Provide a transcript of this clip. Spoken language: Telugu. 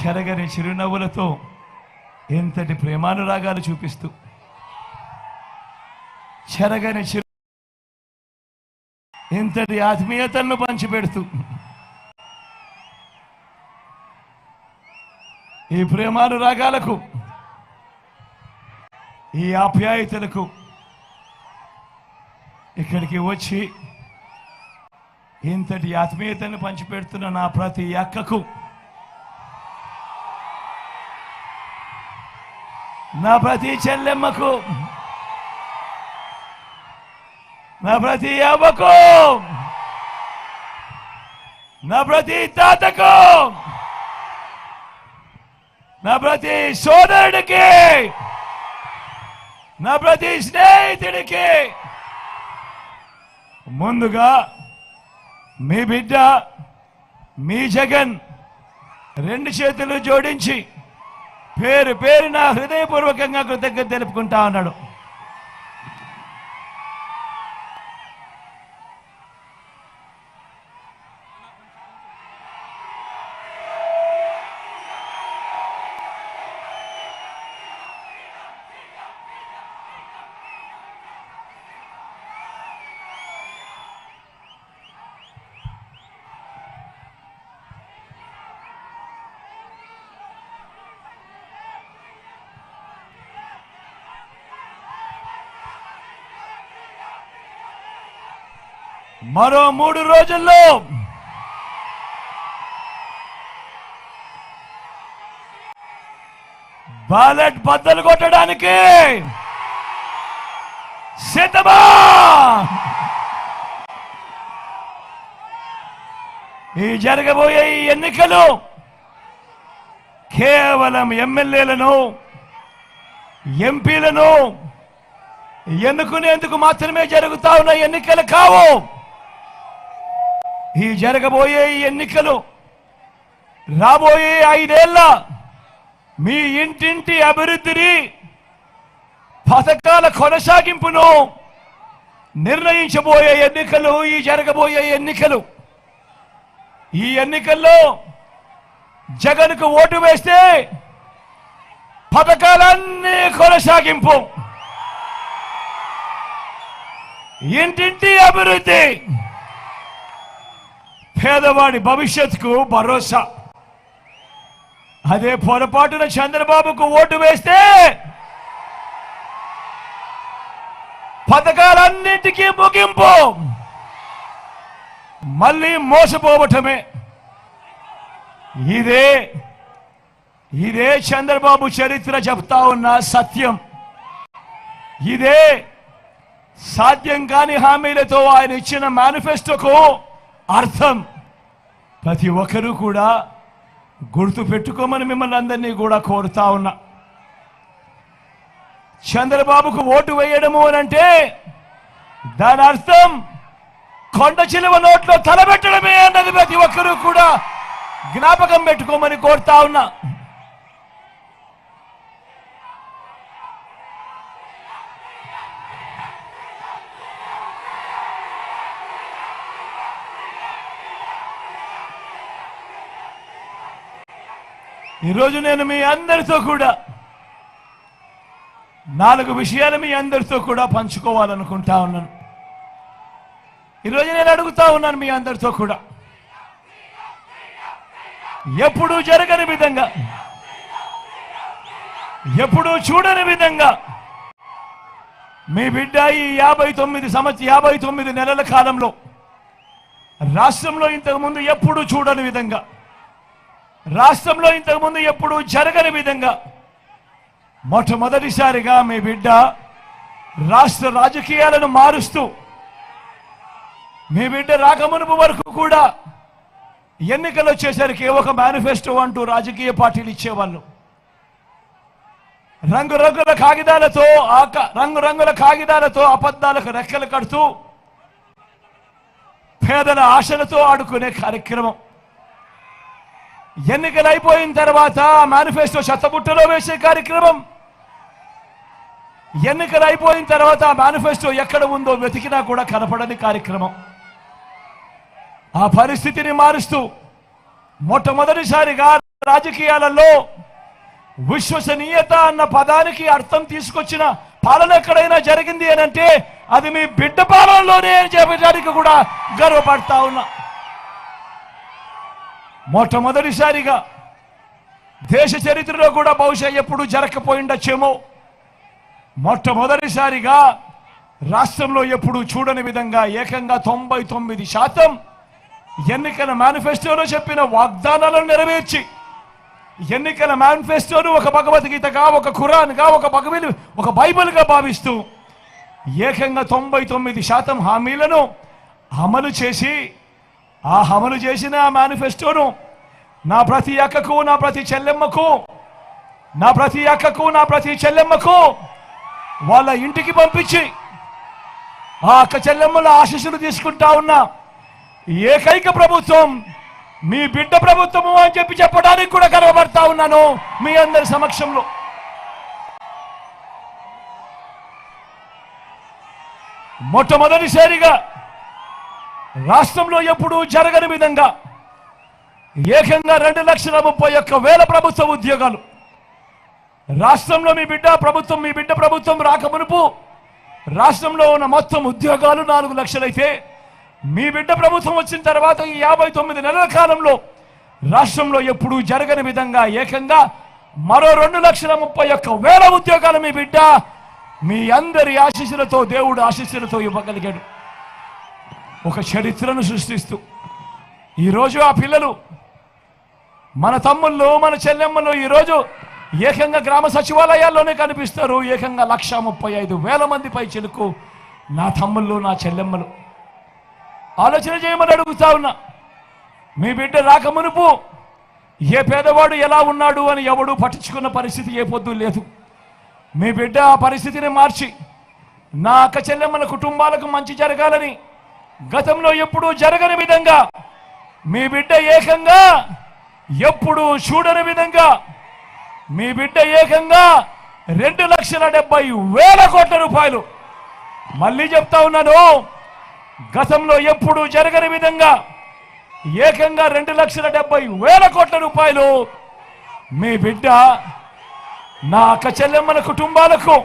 చెరగని చిరునవ్వులతో ఎంతటి ప్రేమానురాగాలు చూపిస్తూ చెరగని ఇంతటి ఆత్మీయతలను పంచిపెడుతూ ఈ ప్రేమానురాగాలకు ఈ ఆప్యాయతలకు ఇక్కడికి వచ్చి ఇంతటి ఆత్మీయతను పంచిపెడుతున్న నా ప్రతి అక్కకు, నా ప్రతి చెల్లెమ్మకు, నా ప్రతి అవ్వకు, నా ప్రతి తాతకు, నా ప్రతి సోదరుడికి, నా ప్రతి స్నేహితుడికి ముందుగా మీ బిడ్డ మీ జగన్ రెండు చేతులు జోడించి పేరు పేరున హృదయపూర్వకంగా కృతజ్ఞత తెలుపుకుంటా ఉన్నాడు. మరో 3 రోజుల్లో బ్యాలెట్ బద్దలు కొట్టడానికి సిద్ధమా? ఈ జరగబోయే ఈ ఎన్నికలు కేవలం ఎమ్మెల్యేలను ఎంపీలను ఎన్నుకునేందుకు మాత్రమే జరుగుతా ఉన్న ఎన్నికలు కావు. ఈ జరగబోయే ఈ ఎన్నికలు రాబోయే 5 ఏళ్ల మీ ఇంటింటి అభివృద్ధిని, పథకాల కొనసాగింపును నిర్ణయించబోయే ఎన్నికలు ఈ జరగబోయే ఎన్నికలు. ఈ ఎన్నికల్లో జగన్కు ఓటు వేస్తే పథకాలన్నీ కొనసాగింపు, ఇంటింటి అభివృద్ధి, పేదవాడి భవిష్యత్తుకు భరోసా. అదే పొరపాటున చంద్రబాబుకు ఓటు వేస్తే పథకాలన్నింటికీ ముగింపు, మళ్ళీ మోసపోవటమే. ఇదే చంద్రబాబు చరిత్ర చెప్తా ఉన్న సత్యం. ఇదే సాధ్యం కాని హామీలతో ఆయన ఇచ్చిన మేనిఫెస్టోకు అర్థం. ప్రతి ఒక్కరూ కూడా గుర్తు పెట్టుకోమని మిమ్మల్ని అందరినీ కూడా కోరుతా ఉన్నా. చంద్రబాబుకు ఓటు వేయడము అనంటే దాని అర్థం కొండ చిలువ నోట్లో తలబెట్టడమే అన్నది ప్రతి ఒక్కరూ కూడా జ్ఞాపకం పెట్టుకోమని కోరుతా ఉన్నా. ఈరోజు నేను మీ అందరితో కూడా 4 విషయాలు మీ అందరితో కూడా పంచుకోవాలనుకుంటా ఉన్నాను. ఈరోజు నేను అడుగుతా ఉన్నాను మీ అందరితో కూడా, ఎప్పుడూ జరగని విధంగా, ఎప్పుడూ చూడని విధంగా మీ బిడ్డ ఈ 59 నెలల కాలంలో రాష్ట్రంలో ఇంతకుముందు ఎప్పుడూ చూడని విధంగా, రాష్ట్రంలో ఇంతకుముందు ఎప్పుడూ జరగని విధంగా మొట్టమొదటిసారిగా మీ బిడ్డ రాష్ట్ర రాజకీయాలను మారుస్తూ, మీ బిడ్డ రాకమునుపు వరకు కూడా ఎన్నికలు వచ్చేసరికి ఒక మేనిఫెస్టో అంటూ రాజకీయ పార్టీలు ఇచ్చేవాళ్ళు. రంగురంగుల కాగితాలతో అబద్ధాలకు రెక్కలు కడుతూ పేదల ఆశలతో ఆడుకునే కార్యక్రమం. ఎన్నికలు అయిపోయిన తర్వాత మేనిఫెస్టో చెత్తబుట్టలో వేసే కార్యక్రమం. ఎన్నికలు అయిపోయిన తర్వాత మేనిఫెస్టో ఎక్కడ ఉందో వెతికినా కూడా కనపడని కార్యక్రమం. ఆ పరిస్థితిని మారుస్తూ మొట్టమొదటిసారిగా రాజకీయాలలో విశ్వసనీయత అన్న పదానికి అర్థం తీసుకొచ్చిన పాలన ఎక్కడైనా జరిగింది అని అంటే అది మీ బిడ్డ పాలనలోనే అని చెప్పడానికి కూడా గర్వపడతా ఉన్నా. మొట్టమొదటిసారిగా దేశ చరిత్రలో కూడా బహుశా ఎప్పుడు జరగకపోయిండొచ్చేమో, మొట్టమొదటిసారిగా రాష్ట్రంలో ఎప్పుడు చూడని విధంగా ఏకంగా 99% ఎన్నికల మేనిఫెస్టోలో చెప్పిన వాగ్దానాలను నెరవేర్చి, ఎన్నికల మేనిఫెస్టోను ఒక భగవద్గీతగా, ఒక ఖురాన్గా, ఒక బైబిల్గా భావిస్తూ ఏకంగా 99% హామీలను అమలు చేసి, ఆ అమలు చేసిన ఆ మేనిఫెస్టోను నా ప్రతి అక్కకు, నా ప్రతి చెల్లెమ్మకు వాళ్ళ ఇంటికి పంపించి ఆ అక్క చెల్లెమ్మల ఆశీస్సులు తీసుకుంటా ఉన్నా ఏకైక ప్రభుత్వం మీ బిడ్డ ప్రభుత్వము అని చెప్పడానికి కూడా గర్వపడతా ఉన్నాను మీ అందరి సమక్షంలో. మొట్టమొదటిసారిగా రాష్ట్రంలో ఎప్పుడూ జరగని విధంగా ఏకంగా 2,31,000 ప్రభుత్వ ఉద్యోగాలు రాష్ట్రంలో మీ బిడ్డ ప్రభుత్వం రాకమునుపు రాష్ట్రంలో ఉన్న మొత్తం ఉద్యోగాలు 4 లక్షలైతే మీ బిడ్డ ప్రభుత్వం వచ్చిన తర్వాత ఈ 59 నెలల కాలంలో రాష్ట్రంలో ఎప్పుడూ జరగని విధంగా ఏకంగా మరో 2,31,000 ఉద్యోగాలు మీ బిడ్డ మీ అందరి ఆశీస్సులతో, దేవుడు ఆశీస్సులతో ఇవ్వగలిగాడు. ఒక చరిత్రను సృష్టిస్తూ ఈరోజు ఆ పిల్లలు, మన తమ్ముళ్ళు, మన చెల్లెమ్మలు ఈరోజు ఏకంగా గ్రామ సచివాలయాల్లోనే కనిపిస్తారు. ఏకంగా 1,35,000 మంది పై చిలుకు నా తమ్ముళ్ళు, నా చెల్లెమ్మలు. ఆలోచన చేయమని అడుగుతా ఉన్నా. మీ బిడ్డ రాకమునుపు ఏ పేదవాడు ఎలా ఉన్నాడు అని ఎవడు పట్టించుకున్న పరిస్థితి ఏ పొద్దు లేదు. మీ బిడ్డ ఆ పరిస్థితిని మార్చి నా అక్క చెల్లెమ్మల కుటుంబాలకు మంచి జరగాలని గతంలో ఎప్పుడూ జరగని విధంగా మీ బిడ్డ ఏకంగా ఎప్పుడూ చూడని విధంగా మీ బిడ్డ ఏకంగా 2,70,000 కోట్ల రూపాయలు, మళ్ళీ చెప్తా ఉన్నాను, గతంలో ఎప్పుడూ జరగని విధంగా ఏకంగా 2,70,000 కోట్ల రూపాయలు మీ బిడ్డ నా అక్క చెల్లెమ్మల కుటుంబాలకు